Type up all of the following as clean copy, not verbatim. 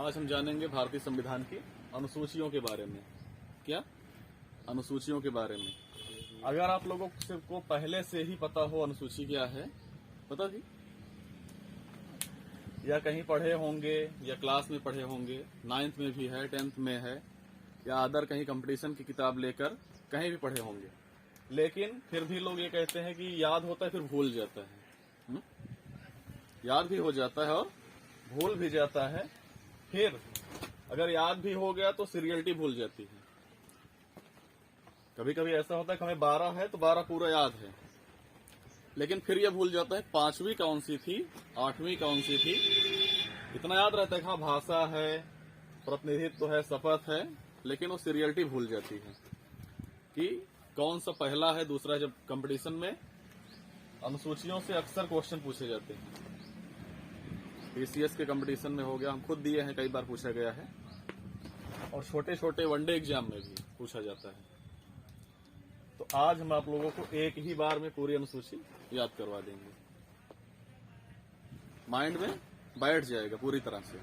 आज हम जानेंगे भारतीय संविधान की अनुसूचियों के बारे में। क्या अनुसूचियों के बारे में? अगर आप लोगों को पहले से ही पता हो अनुसूची क्या है, पता थी या कहीं पढ़े होंगे या क्लास में पढ़े होंगे, 9th में भी है, 10th में है, या अदर कहीं कंपटीशन की किताब लेकर कहीं भी पढ़े होंगे, लेकिन फिर भी लोग ये कहते हैं कि याद होता है फिर भूल जाता है। याद भी हो जाता है और भूल भी जाता है। फिर अगर याद भी हो गया तो सीरियलिटी भूल जाती है। कभी कभी ऐसा होता है कि हमें 12 है तो 12 पूरा याद है, लेकिन फिर यह भूल जाता है 5वीं कौन सी थी, 8वीं कौन सी थी। इतना याद रहता है कि हाँ भाषा है, प्रतिनिधित्व है, शपथ है, लेकिन वो सीरियलिटी भूल जाती है कि कौन सा पहला है दूसरा है। जब कंपटीशन में अनुसूचियों से अक्सर क्वेश्चन पूछे जाते हैं, पीसीएस के कंपटीशन में हो गया, हम खुद दिए हैं, कई बार पूछा गया है, और छोटे छोटे वनडे एग्जाम में भी पूछा जाता है। तो आज हम आप लोगों को एक ही बार में पूरी अनुसूची याद करवा देंगे, माइंड में बैठ जाएगा पूरी तरह से।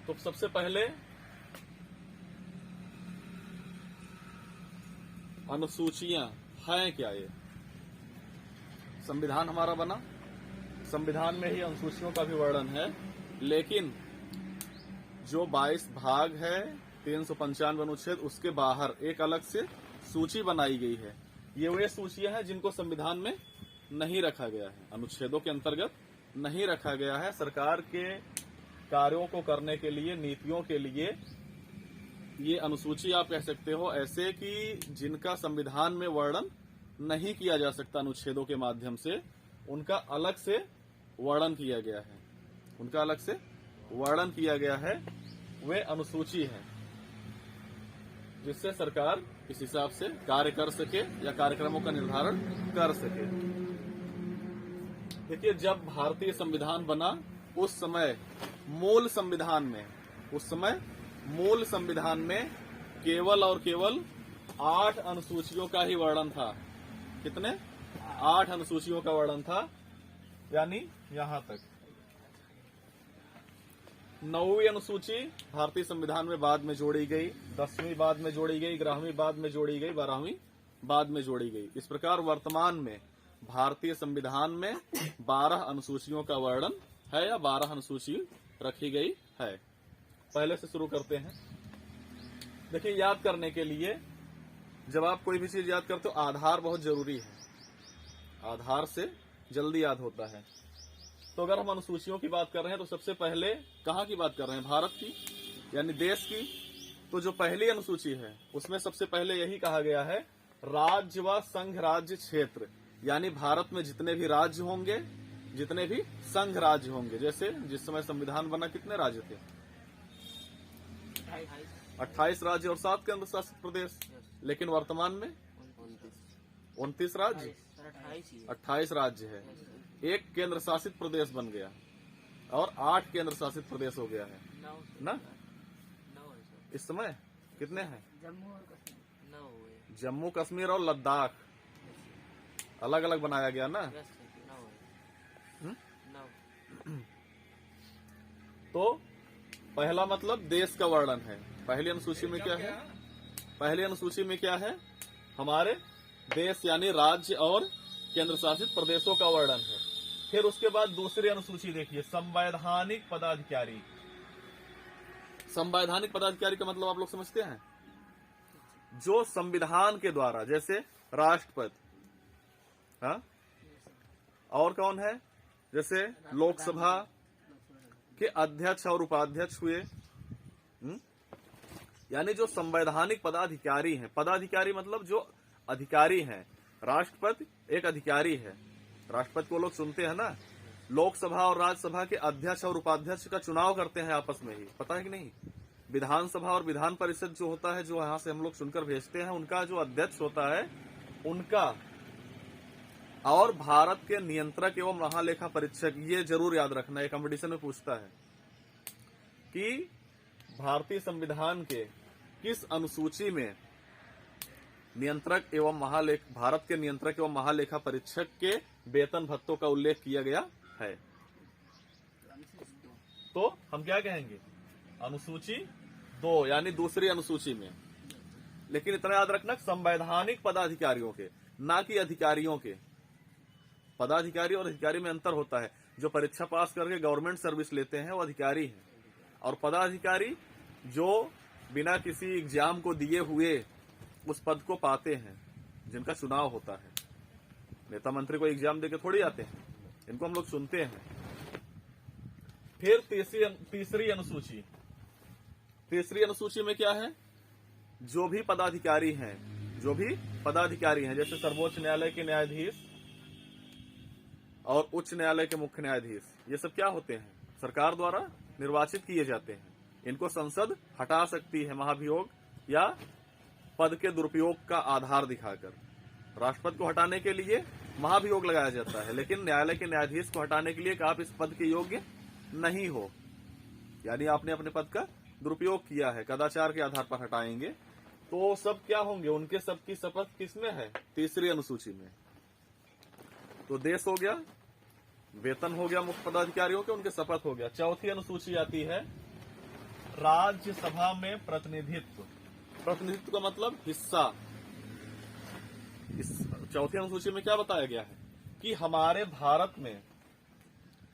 तो सबसे पहले अनुसूचियां हैं क्या? ये संविधान हमारा बना, संविधान में ही अनुसूचियों का भी वर्णन है, लेकिन जो 22 भाग है, 395 अनुच्छेद, उसके बाहर एक अलग से सूची बनाई गई है। ये वे सूचियां हैं जिनको संविधान में नहीं रखा गया है, अनुच्छेदों के अंतर्गत नहीं रखा गया है। सरकार के कार्यों को करने के लिए, नीतियों के लिए ये अनुसूची आप कह सकते हो ऐसे कि जिनका संविधान में वर्णन नहीं किया जा सकता अनुच्छेदों के माध्यम से, उनका अलग से वर्णन किया गया है, उनका अलग से वर्णन किया गया है। वे अनुसूची है जिससे सरकार इस हिसाब से कार्य कर सके या कार्यक्रमों का निर्धारण कर सके। देखिए, जब भारतीय संविधान बना उस समय मूल संविधान में केवल और केवल 8 अनुसूचियों का ही वर्णन था। कितने? 8 अनुसूचियों का वर्णन था, यानी यहां तक। 9वीं अनुसूची भारतीय संविधान में बाद में जोड़ी गई, 10वीं बाद में जोड़ी गई, 11वीं बाद में जोड़ी गई, 12वीं बाद में जोड़ी गई। इस प्रकार वर्तमान में भारतीय संविधान में 12 अनुसूचियों का वर्णन है या 12 अनुसूची रखी गई है। पहले से शुरू करते हैं। देखिए, याद करने के लिए जब आप कोई भी चीज याद करते हो, आधार बहुत जरूरी है। आधार से जल्दी याद होता है। तो अगर हम अनुसूचियों की बात कर रहे हैं तो सबसे पहले कहाँ की बात कर रहे हैं? भारत की, यानी देश की। तो जो पहली अनुसूची है उसमें सबसे पहले यही कहा गया है, राज्य व संघ राज्य क्षेत्र, यानी भारत में जितने भी राज्य होंगे, जितने भी संघ राज्य होंगे। जैसे जिस समय संविधान बना कितने राज्य थे? 28 राज्य और 7 केंद्र शासित प्रदेश। लेकिन वर्तमान में 29 राज्य, 28 राज्य है। एक केंद्र शासित प्रदेश बन गया और 8 केंद्र शासित प्रदेश हो गया है ना। इस समय कितने हैं? जम्मू कश्मीर और लद्दाख अलग अलग बनाया गया ना। तो पहला मतलब देश का वर्णन है। पहली अनुसूची में क्या है? पहली अनुसूची में क्या है? हमारे देश यानी राज्य और केंद्र शासित प्रदेशों का वर्णन है। फिर उसके बाद दूसरी अनुसूची देखिए, संवैधानिक पदाधिकारी। संवैधानिक पदाधिकारी का मतलब आप लोग समझते हैं? जो संविधान के द्वारा, जैसे राष्ट्रपति, हाँ, और कौन है? जैसे लोकसभा के अध्यक्ष और उपाध्यक्ष हुए। यानी जो संवैधानिक पदाधिकारी हैं, पदाधिकारी मतलब जो अधिकारी हैं। राष्ट्रपति एक अधिकारी है, राष्ट्रपति को लोग सुनते हैं ना। लोकसभा और राज्यसभा के अध्यक्ष और उपाध्यक्ष का चुनाव करते हैं आपस में ही, पता है कि नहीं? विधानसभा और विधान परिषद जो होता है, जो यहां से हम लोग सुनकर भेजते हैं, उनका जो अध्यक्ष होता है उनका, और भारत के नियंत्रक एवं महालेखा परीक्षक। ये जरूर याद रखना, ये कंपटीशन में पूछता है कि भारतीय संविधान के किस अनुसूची में नियंत्रक एवं भारत के नियंत्रक एवं महालेखा परीक्षक के वेतन भत्तों का उल्लेख किया गया है। तो हम क्या कहेंगे, अनुसूची 2 यानी दूसरी अनुसूची में। लेकिन इतना याद रखना, संवैधानिक पदाधिकारियों के, ना कि अधिकारियों के। पदाधिकारी और अधिकारी में अंतर होता है। जो परीक्षा पास करके गवर्नमेंट सर्विस लेते हैं वो अधिकारी हैं, और पदाधिकारी जो बिना किसी एग्जाम को दिए हुए उस पद को पाते हैं, जिनका चुनाव होता है। नेता मंत्री को एग्जाम देके थोड़ी आते हैं, इनको हम लोग चुनते हैं। फिर तीसरी अनुसूची। तीसरी अनुसूची में क्या है, जो भी पदाधिकारी हैं, जैसे सर्वोच्च न्यायालय के न्यायाधीश और उच्च न्यायालय के मुख्य न्यायाधीश, ये सब क्या होते हैं, सरकार द्वारा निर्वाचित किए जाते हैं। इनको संसद हटा सकती है महाभियोग या पद के दुरुपयोग का आधार दिखाकर। राष्ट्रपति को हटाने के लिए महाभियोग लगाया जाता है, लेकिन न्यायालय के न्यायाधीश को हटाने के लिए कि आप इस पद के योग्य नहीं हो, यानी आपने अपने पद का दुरुपयोग किया है, कदाचार के आधार पर हटाएंगे। तो सब क्या होंगे, उनके सबकी शपथ किसमें है, तीसरी अनुसूची में। तो देश हो गया, वेतन हो गया मुख्य पदाधिकारियों के, उनके शपथ हो गया। चौथी अनुसूची आती है राज्यसभा में प्रतिनिधित्व। प्रतिनिधित्व का मतलब हिस्सा। इस चौथी अनुसूची में क्या बताया गया है कि हमारे भारत में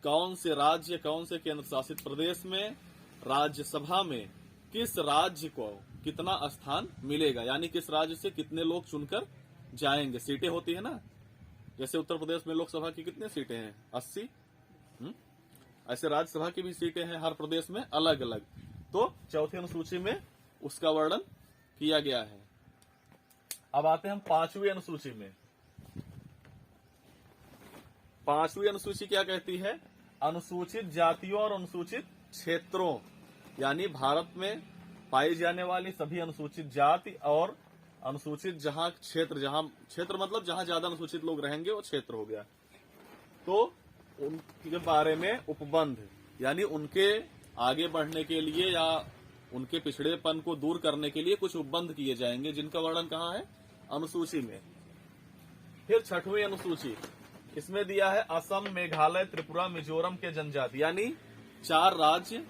कौन से राज्य, कौन से केंद्र शासित प्रदेश में राज्यसभा में किस राज्य को कितना स्थान मिलेगा, यानी किस राज्य से कितने लोग चुनकर जाएंगे। सीटें होती है ना, जैसे उत्तर प्रदेश में लोकसभा की कितनी सीटें हैं, 80। ऐसे राज्यसभा की भी सीटें हैं हर प्रदेश में अलग अलग। तो चौथी अनुसूची में उसका वर्णन किया गया है। अब आते हैं हम पांचवी अनुसूची में। पांचवी अनुसूची क्या कहती है, अनुसूचित जातियों और अनुसूचित क्षेत्रों, यानी भारत में पाई जाने वाली सभी अनुसूचित जाति और अनुसूचित क्षेत्र मतलब जहां ज्यादा अनुसूचित लोग रहेंगे वो क्षेत्र हो गया। तो उनके बारे में उपबंध, यानी उनके आगे बढ़ने के लिए या उनके पिछड़ेपन को दूर करने के लिए कुछ उपबंध किए जाएंगे, जिनका वर्णन कहाँ है, अनुसूची में। फिर छठवीं अनुसूची, इसमें दिया है असम, मेघालय, त्रिपुरा, मिजोरम के जनजाति, यानी 4 राज्य।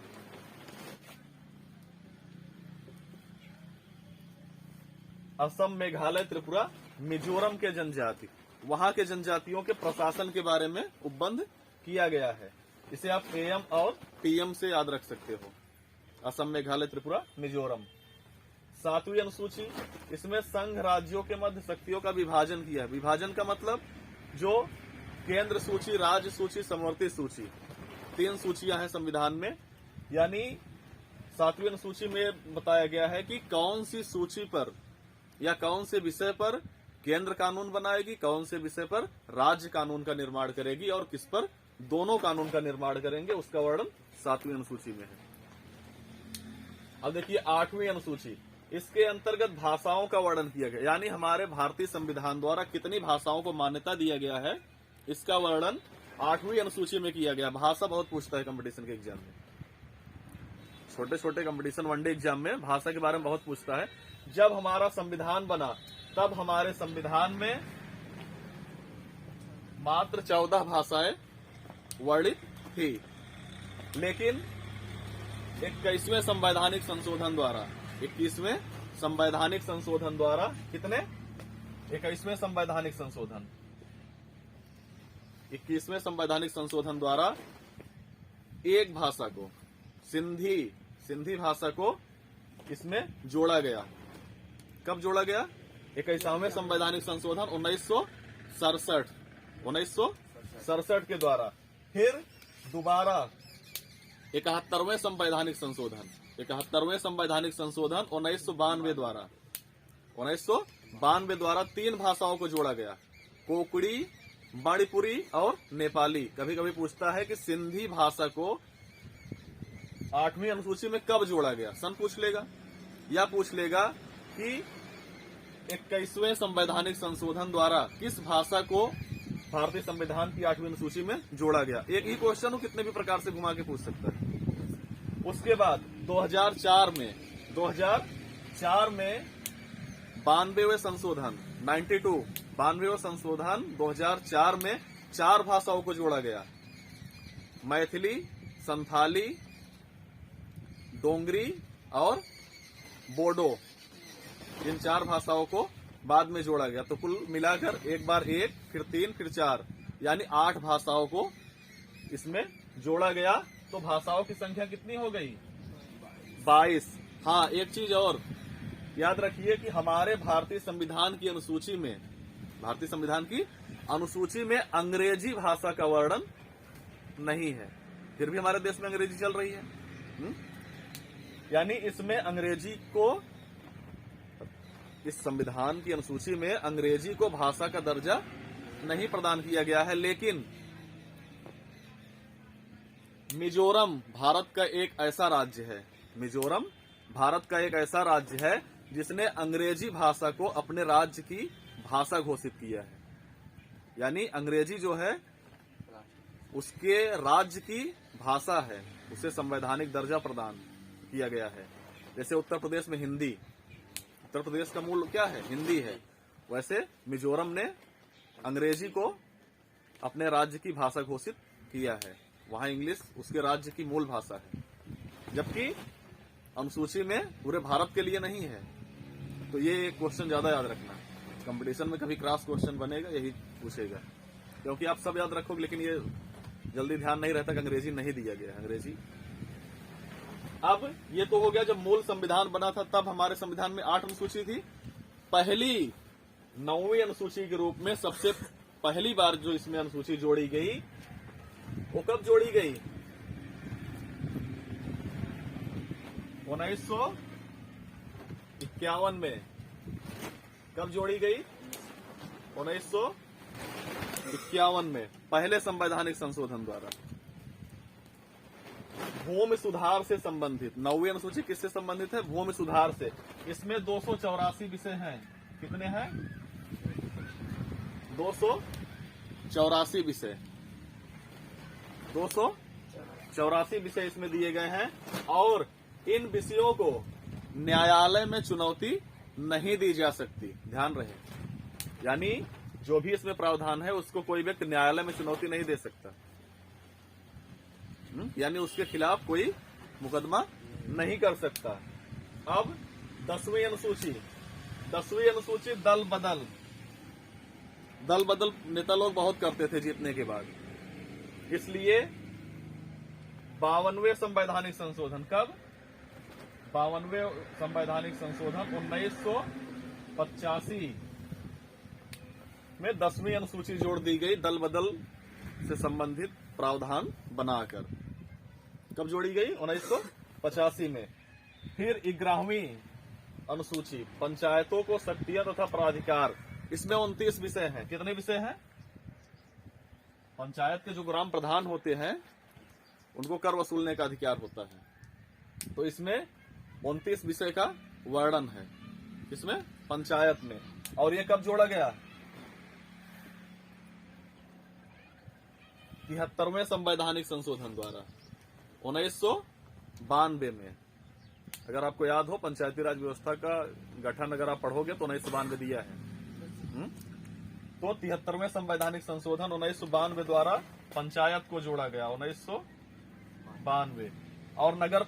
असम, मेघालय, त्रिपुरा, मिजोरम के जनजाति, वहां के जनजातियों के प्रशासन के बारे में उपबंध किया गया है। इसे आप एएम और पीएम से याद रख सकते हो, असम, मेघालय, त्रिपुरा, मिजोरम। 7वीं अनुसूची, इसमें संघ राज्यों के मध्य शक्तियों का विभाजन किया है। विभाजन का मतलब जो केंद्र सूची, राज्य सूची, समवर्ती सूची, 3 सूचियां हैं संविधान में। यानी 7वीं अनुसूची में बताया गया है कि कौन सी सूची पर या कौन से विषय पर केंद्र कानून बनाएगी, कौन से विषय पर राज्य कानून का निर्माण करेगी और किस पर दोनों कानून का निर्माण करेंगे, उसका वर्णन 7वीं अनुसूची में है। अब देखिए 8वीं अनुसूची, इसके अंतर्गत भाषाओं का वर्णन किया गया, यानी हमारे भारतीय संविधान द्वारा कितनी भाषाओं को मान्यता दिया गया है, इसका वर्णन 8वीं अनुसूची में किया गया। भाषा बहुत पूछता है कंपटीशन के एग्जाम में, छोटे छोटे कंपटीशन वनडे एग्जाम में भाषा के बारे में बहुत पूछता है। जब हमारा संविधान बना तब हमारे संविधान में मात्र 14 भाषाएं वर्णित थी, लेकिन 21वें संवैधानिक संशोधन द्वारा, 21वें संवैधानिक संशोधन द्वारा कितने, 21वें संवैधानिक संशोधन, 21वें संवैधानिक संशोधन द्वारा एक भाषा को, सिंधी भाषा को इसमें जोड़ा गया। कब जोड़ा गया, 21वें संवैधानिक संशोधन 1967 के द्वारा। फिर दोबारा 71वें संवैधानिक संशोधन 1992 द्वारा 3 भाषाओं को जोड़ा गया, कोंकणी, मणिपुरी और नेपाली। कभी कभी पूछता है कि सिंधी भाषा को 8वीं अनुसूची में कब जोड़ा गया, सन पूछ लेगा, या पूछ लेगा कि 21वें संवैधानिक संशोधन द्वारा किस भाषा को भारतीय संविधान की 8वीं अनुसूची में जोड़ा गया। एक ही क्वेश्चन को कितने भी प्रकार से घुमा के पूछ सकता है। उसके बाद 2004 में 92वें संशोधन 92वें संशोधन 2004 में 4 भाषाओं को जोड़ा गया, मैथिली, संथाली, डोंगरी और बोडो, इन 4 भाषाओं को बाद में जोड़ा गया। तो कुल मिलाकर एक बार 1, फिर 3, फिर 4, यानी 8 भाषाओं को इसमें जोड़ा गया। तो भाषाओं की संख्या कितनी हो गई? 22। हाँ, एक चीज और याद रखिए कि हमारे भारतीय संविधान की अनुसूची में अंग्रेजी भाषा का वर्णन नहीं है, फिर भी हमारे देश में अंग्रेजी चल रही है। यानी इसमें अंग्रेजी को, इस संविधान की अनुसूची में अंग्रेजी को भाषा का दर्जा नहीं प्रदान किया गया है। लेकिन मिजोरम भारत का एक ऐसा राज्य है जिसने अंग्रेजी भाषा को अपने राज्य की भाषा घोषित किया है। यानी अंग्रेजी जो है उसके राज्य की भाषा है, उसे संवैधानिक दर्जा प्रदान किया गया है। जैसे उत्तर प्रदेश में हिंदी, उत्तर प्रदेश का मूल क्या है? हिंदी है। वैसे मिजोरम ने अंग्रेजी को अपने राज्य की भाषा घोषित किया है, वहां इंग्लिश उसके राज्य की मूल भाषा है, जबकि अनुसूची में पूरे भारत के लिए नहीं है। तो ये क्वेश्चन ज्यादा याद रखना, कंपटीशन में कभी क्रॉस क्वेश्चन बनेगा यही पूछेगा, क्योंकि आप सब याद रखोगे लेकिन ये जल्दी ध्यान नहीं रहता कि अंग्रेजी नहीं दिया गया अंग्रेजी। अब ये तो हो गया जब मूल संविधान बना था, तब हमारे संविधान में 8 अनुसूची थी। पहली 9वीं अनुसूची के रूप में सबसे पहली बार जो इसमें अनुसूची जोड़ी गई, वो कब जोड़ी गई? 1951 में। कब जोड़ी गई? 1951 में, पहले संवैधानिक संशोधन द्वारा। भूमि सुधार से संबंधित 9वीं अनुसूची किससे संबंधित है? भूमि सुधार से। इसमें 284 विषय हैं। कितने हैं? 284 विषय। 284 विषय इसमें दिए गए हैं, और इन विषयों को न्यायालय में चुनौती नहीं दी जा सकती, ध्यान रहे। यानी जो भी इसमें प्रावधान है उसको कोई व्यक्ति न्यायालय में चुनौती नहीं दे सकता, यानी उसके खिलाफ कोई मुकदमा नहीं कर सकता। अब 10वीं अनुसूची दल बदल नेता लोग बहुत करते थे जीतने के बाद, इसलिए 52वें संवैधानिक संशोधन, कब? 52वें संवैधानिक संशोधन 1985 में 10वीं अनुसूची जोड़ दी गई, दल बदल से संबंधित प्रावधान बनाकर। कब जोड़ी गई? 1985 में। फिर 11वीं अनुसूची पंचायतों को शक्तियां तथा प्राधिकार, इसमें 29 विषय हैं। कितने विषय हैं? पंचायत के जो ग्राम प्रधान होते हैं उनको कर वसूलने का अधिकार होता है, तो इसमें 29 विषय का वर्णन है, इसमें पंचायत में। और ये कब जोड़ा गया? 73वें संवैधानिक संशोधन द्वारा 1992 में। अगर आपको याद हो, पंचायती राज व्यवस्था का गठन अगर आप पढ़ोगे तो 1992 दिया है। तो 73वें संवैधानिक संशोधन 1992 द्वारा पंचायत को जोड़ा गया, 1992। और नगर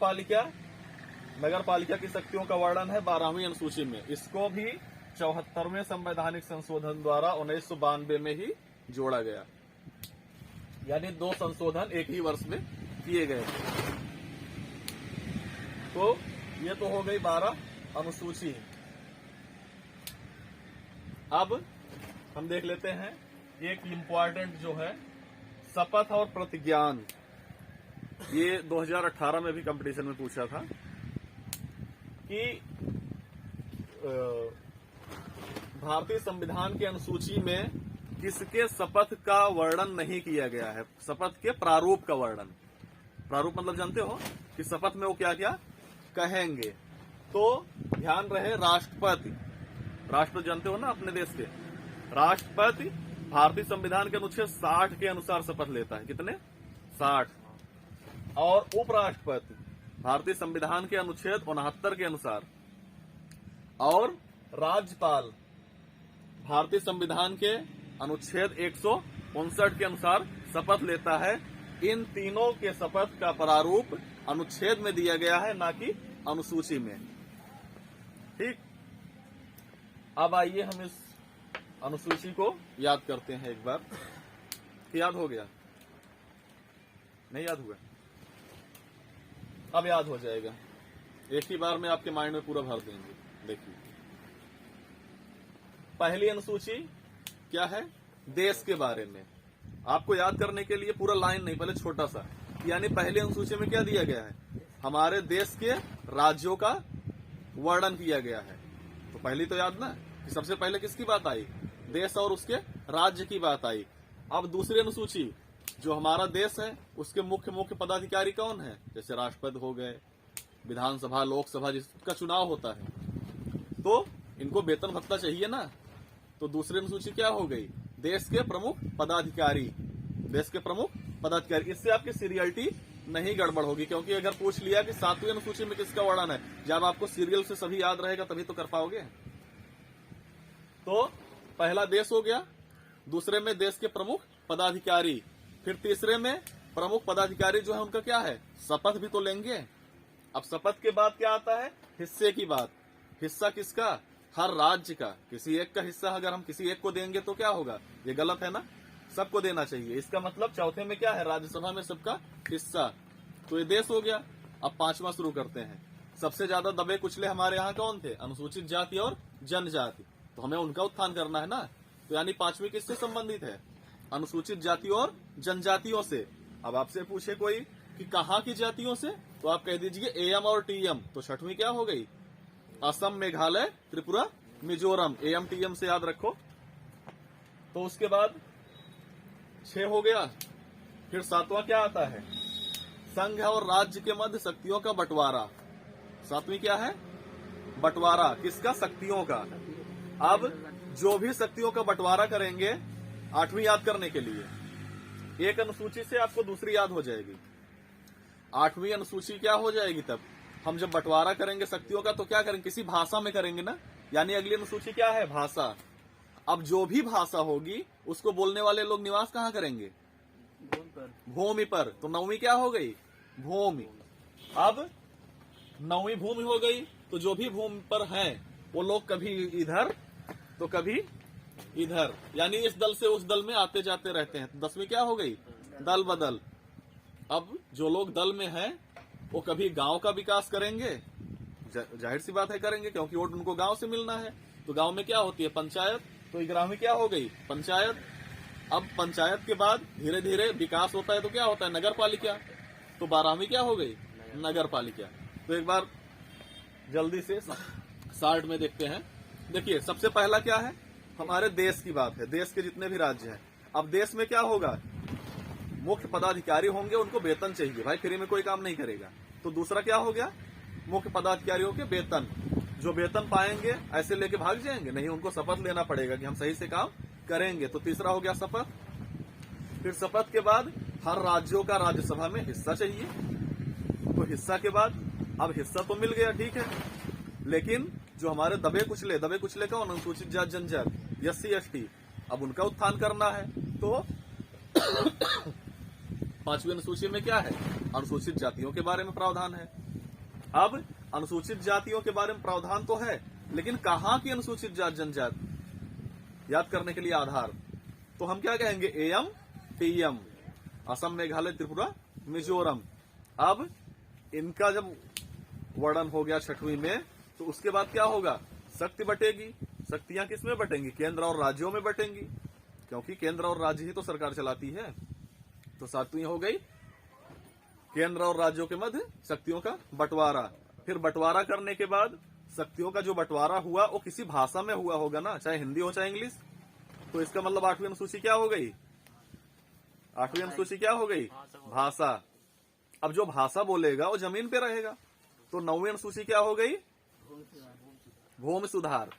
पालिका की शक्तियों का वर्णन है 12वीं अनुसूची में। इसको भी 74वें संवैधानिक संशोधन द्वारा 1992 में ही जोड़ा गया, यानी 2 संशोधन एक ही वर्ष में किए गए। तो ये तो हो गई 12 अनुसूची। अब हम देख लेते हैं एक इम्पॉर्टेंट जो है शपथ और प्रतिज्ञान। ये 2018 में भी कंपटीशन में पूछा था कि भारतीय संविधान की अनुसूची में किसके शपथ का वर्णन नहीं किया गया है, शपथ के प्रारूप का वर्णन। प्रारूप मतलब जानते हो कि शपथ में वो क्या क्या कहेंगे। तो ध्यान रहे, राष्ट्रपति जानते हो ना अपने देश के, राष्ट्रपति भारतीय संविधान के अनुच्छेद 60 के अनुसार शपथ लेता है। कितने? 60। और उपराष्ट्रपति भारतीय संविधान के अनुच्छेद 69 के अनुसार, और राज्यपाल भारतीय संविधान के अनुच्छेद 159 के अनुसार शपथ लेता है। इन तीनों के शपथ का प्रारूप अनुच्छेद में दिया गया है, ना कि अनुसूची में। ठीक, अब आइए हम इस अनुसूची को याद करते हैं एक बार। याद हो गया? नहीं याद हुआ? अब याद हो जाएगा, एक ही बार में आपके माइंड में पूरा भर देंगे। देखिए, पहली अनुसूची क्या है? देश के बारे में। आपको याद करने के लिए पूरा लाइन नहीं, पहले छोटा सा, यानी पहली अनुसूची में क्या दिया गया है? हमारे देश के राज्यों का वर्णन किया गया है। तो पहली तो याद ना कि सबसे पहले किसकी बात आई? देश और उसके राज्य की बात आई। अब दूसरी अनुसूची, जो हमारा देश है उसके मुख्य मुख्य पदाधिकारी कौन है? जैसे राष्ट्रपति हो गए, विधानसभा, लोकसभा जिसका चुनाव होता है, तो इनको वेतन भत्ता चाहिए ना। तो दूसरी अनुसूची क्या हो गई? देश के प्रमुख पदाधिकारी। देश के प्रमुख पदाधिकारी। इससे आपकी सीरियलिटी नहीं गड़बड़ होगी, क्योंकि अगर पूछ लिया कि 7वीं अनुसूची में किसका वर्णन है, जब आपको सीरियल से सभी याद रहेगा तभी तो कर पाओगे। तो पहला देश हो गया, दूसरे में देश के प्रमुख पदाधिकारी, फिर तीसरे में प्रमुख पदाधिकारी जो है उनका क्या है? शपथ भी तो लेंगे। अब शपथ के बाद क्या आता है? हिस्से की बात। हिस्सा किसका? हर राज्य का। किसी एक का हिस्सा अगर हम किसी एक को देंगे तो क्या होगा? ये गलत है ना, सबको देना चाहिए। इसका मतलब चौथे में क्या है? राज्यसभा में सबका हिस्सा। तो ये देश हो गया। अब 5वां शुरू करते हैं। सबसे ज्यादा दबे कुचले हमारे यहाँ कौन थे? अनुसूचित जाति और जनजाति। तो हमें उनका उत्थान करना है ना। तो यानी 5वीं किससे संबंधित है? अनुसूचित जातियों और जनजातियों से। अब आपसे पूछे कोई कि कहाँ की जातियों से, तो आप कह दीजिए एम और टीएम। तो 6वीं क्या हो गई? असम, मेघालय, त्रिपुरा, मिजोरम। एम टीएम से याद रखो। तो उसके बाद 6 हो गया। फिर 7वां क्या आता है? संघ और राज्य के मध्य शक्तियों का बंटवारा। 7वीं क्या है? बंटवारा। किसका? शक्तियों का। अब जो भी शक्तियों का बंटवारा करेंगे 8वीं याद करने के लिए, एक अनुसूची से आपको दूसरी याद हो जाएगी। 8वीं अनुसूची क्या हो जाएगी? तब हम जब बंटवारा करेंगे शक्तियों का तो क्या करेंगे? किसी भाषा में करेंगे ना। यानी अगली अनुसूची क्या है? भाषा। अब जो भी भाषा होगी उसको बोलने वाले लोग निवास कहाँ करेंगे? भूमि पर। तो 9वीं क्या हो गई? भूमि। अब 9वीं भूमि हो गई। तो जो भी भूमि पर हैं वो लोग कभी इधर तो कभी इधर, यानी इस दल से उस दल में आते जाते रहते हैं। तो 10वीं क्या हो गई? दल बदल। अब जो लोग दल में हैं वो कभी गांव का विकास करेंगे, जाहिर सी बात है करेंगे, क्योंकि वोट उनको गांव से मिलना है। तो गांव में क्या होती है? पंचायत। तो 11वीं क्या हो गई? पंचायत। अब पंचायत के बाद धीरे धीरे विकास होता है तो क्या होता है? नगर पालिका। तो 12वीं क्या हो गई? नगर पालिका। तो एक बार जल्दी से शार्ट में देखते हैं। देखिए, सबसे पहला क्या है? हमारे देश की बात है, देश के जितने भी राज्य हैं। अब देश में क्या होगा? मुख्य पदाधिकारी होंगे, उनको वेतन चाहिए भाई, फ्री में कोई काम नहीं करेगा। तो दूसरा क्या हो गया? मुख्य पदाधिकारियों के वेतन। जो वेतन पाएंगे ऐसे लेके भाग जाएंगे नहीं, उनको शपथ लेना पड़ेगा कि हम सही से काम करेंगे। तो तीसरा हो गया शपथ। फिर शपथ के बाद हर राज्यों का राज्यसभा में हिस्सा चाहिए। तो हिस्सा के बाद अब हिस्सा तो मिल गया, ठीक है, लेकिन जो हमारे दबे कुचले कौन? अनुसूचित जाति जनजाति, SC ST, अब उनका उत्थान करना है। तो 5वीं अनुसूची में क्या है? अनुसूचित जातियों के बारे में प्रावधान है। अब अनुसूचित जातियों के बारे में प्रावधान तो है, लेकिन कहाँ की अनुसूचित जाति जनजाति? याद करने के लिए आधार। तो हम क्या कहेंगे? AM TM, Assam, Meghalaya, Tripura, Mizoram. अब इनका जब वर्णन हो गया 6वीं में, तो उसके बाद क्या होगा? शक्ति बटेगी। शक्तियां किस में बटेंगी? केंद्र और राज्यों में बटेंगी, क्योंकि केंद्र और राज्य ही तो सरकार चलाती है। तो 7वीं हो गई केंद्र और राज्यों के मध्य शक्तियों का बंटवारा। फिर बंटवारा करने के बाद शक्तियों का जो बंटवारा हुआ वो किसी भाषा में हुआ होगा ना, चाहे हिंदी हो चाहे इंग्लिश। तो इसका मतलब 8वीं अनुसूची क्या हो गई? 8वीं अनुसूची क्या हो गई? भाषा। अब जो भाषा बोलेगा वो जमीन पे रहेगा। तो 9वीं अनुसूची क्या हो गई? भूमि सुधार।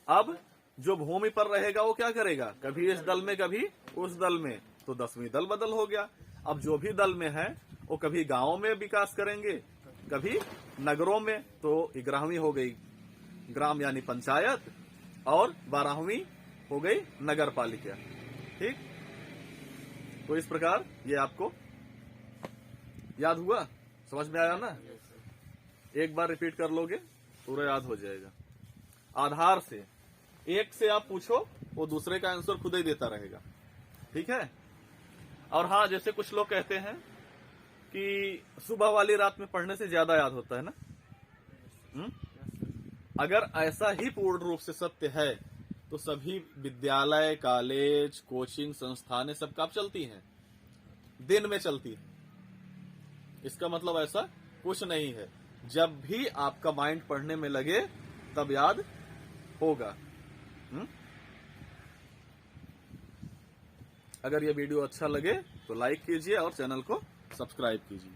अब जो भूमि पर रहेगा वो क्या करेगा? कभी इस दल में कभी उस दल में। तो 10वीं दल बदल हो गया। अब जो भी दल में है वो कभी गांवों में विकास करेंगे, कभी नगरों में। तो 11वीं हो गई ग्राम यानी पंचायत, और 12वीं हो गई नगर पालिका। ठीक, तो इस प्रकार ये आपको याद हुआ। समझ में आया ना? एक बार रिपीट कर लोगे पूरा याद हो जाएगा। आधार से एक से आप पूछो, वो दूसरे का आंसर खुद ही देता रहेगा। ठीक है? और हाँ, जैसे कुछ लोग कहते हैं कि सुबह वाली रात में पढ़ने से ज्यादा याद होता है ना। अगर ऐसा ही पूर्ण रूप से सत्य है तो सभी विद्यालय, कॉलेज, कोचिंग संस्थानें सब कब चलती हैं? दिन में चलती है। इसका मतलब ऐसा कुछ नहीं है। जब भी आपका माइंड पढ़ने में लगे तब याद होगा। अगर ये वीडियो अच्छा लगे तो लाइक कीजिए और चैनल को सब्सक्राइब कीजिए।